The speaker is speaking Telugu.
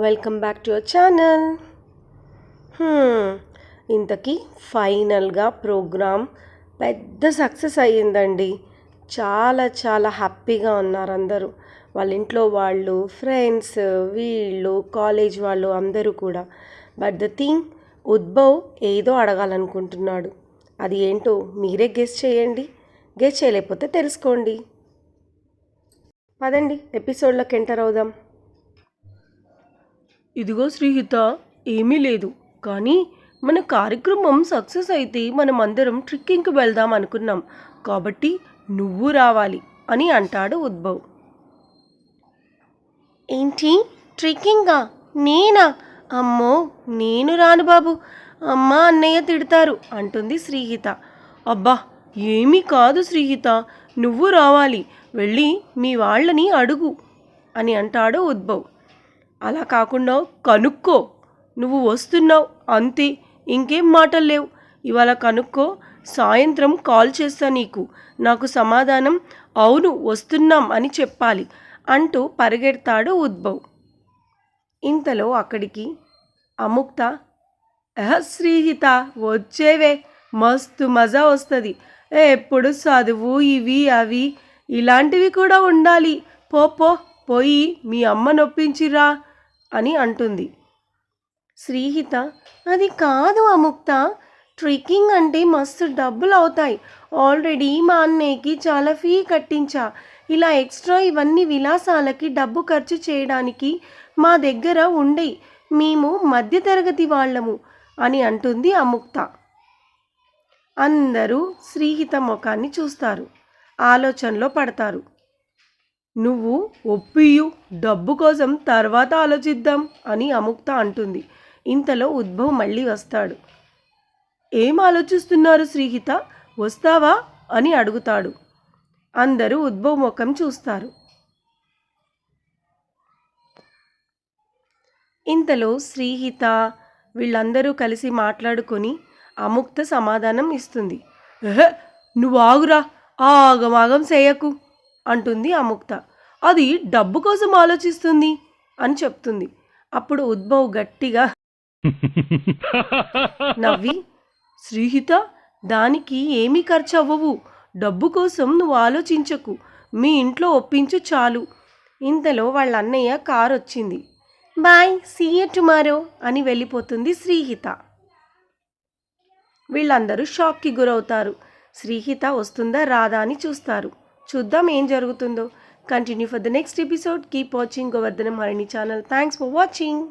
Welcome back to our channel. ఇంతకీ ఫైనల్గా ప్రోగ్రామ్ పెద్ద సక్సెస్ అయ్యిందండి. చాలా చాలా హ్యాపీగా ఉన్నారు అందరూ. వాళ్ళ ఇంట్లో వాళ్ళు, ఫ్రెండ్స్, వీళ్ళు, కాలేజ్ వాళ్ళు అందరూ కూడా. బట్ ద థింగ్, ఉద్భవ్ ఏదో అడగాలనుకుంటున్నాడు. అది ఏంటో మీరే గెస్ చేయండి. గెస్ చేయలేకపోతే తెలుసుకోండి. పదండి ఎపిసోడ్లోకి ఎంటర్ అవుదాం. ఇదిగో శ్రీహిత, ఏమీ లేదు, కానీ మన కార్యక్రమం సక్సెస్ అయితే మనం అందరం ట్రెక్కింగ్కి వెళ్దాం అనుకున్నాం, కాబట్టి నువ్వు రావాలి అని అంటాడు ఉద్భవ్. ఏంటి, ట్రెక్కింగా? నేనా? అమ్మో, నేను రాను బాబు, అమ్మ అన్నయ్య తిడతారు అంటుంది శ్రీహిత. అబ్బా, ఏమీ కాదు శ్రీహిత, నువ్వు రావాలి, వెళ్ళి మీ వాళ్ళని అడుగు అని అంటాడు ఉద్భవ్. అలా కాకుండా కనుక్కో, నువ్వు వస్తున్నావు అంతే, ఇంకేం మాటలు లేవు. ఇవాళ కనుక్కో, సాయంత్రం కాల్ చేస్తా నీకు. నాకు సమాధానం అవును వస్తున్నాం అని చెప్పాలి అంటూ పరిగెడతాడు ఉద్భవ్. ఇంతలో అక్కడికి అముక్త, శ్రీహిత వచ్చేవే, మస్తు మజా వస్తుంది, ఎప్పుడు చదువు ఇవి అవి ఇలాంటివి కూడా ఉండాలి, పోయి మీ అమ్మ నొప్పించిరా అని అంటుంది. శ్రీహిత, అది కాదు అముక్త, ట్రెక్కింగ్ అంటే మస్తు డబ్బులు అవుతాయి. ఆల్రెడీ మా అన్నయ్యకి చాలా ఫీ కట్టించా. ఇలా ఎక్స్ట్రా ఇవన్నీ విలాసాలకి డబ్బు ఖర్చు చేయడానికి మా దగ్గర ఉండే, మేము మధ్యతరగతి వాళ్ళము అని అంటుంది అముక్త. అందరూ శ్రీహిత ముఖాన్ని చూస్తారు, ఆలోచనలో పడతారు. నువ్వు ఒప్పియు, డబ్బు కోసం తర్వాత ఆలోచిద్దాం అని అముక్త అంటుంది. ఇంతలో ఉద్భవ్ మళ్ళీ వస్తాడు. ఏం ఆలోచిస్తున్నారు శ్రీహిత, వస్తావా అని అడుగుతాడు. అందరూ ఉద్భవ్ ముఖం చూస్తారు. ఇంతలో శ్రీహిత వీళ్ళందరూ కలిసి మాట్లాడుకొని అముక్త సమాధానం ఇస్తుంది. నువ్వు ఆగురా, ఆగమాగం చేయకు అంటుంది అముక్త. అది డబ్బు కోసం ఆలోచిస్తుంది అని చెప్తుంది. అప్పుడు ఉద్భవ్ గట్టిగా నవ్వి, శ్రీహిత, దానికి ఏమీ ఖర్చు అవ్వవు, డబ్బు కోసం నువ్వు ఆలోచించకు, మీ ఇంట్లో ఒప్పించు చాలు. ఇంతలో వాళ్ళ అన్నయ్య కారు వచ్చింది. బాయ్, సీ యూ టుమారో అని వెళ్ళిపోతుంది శ్రీహిత. వీళ్ళందరూ షాక్కి గురవుతారు. శ్రీహిత వస్తుందా రాదా అని చూస్తారు. చూద్దాం ఏం జరుగుతుందో. Continue for the next episode. Keep watching Govardhanam Harini channel. Thanks for watching.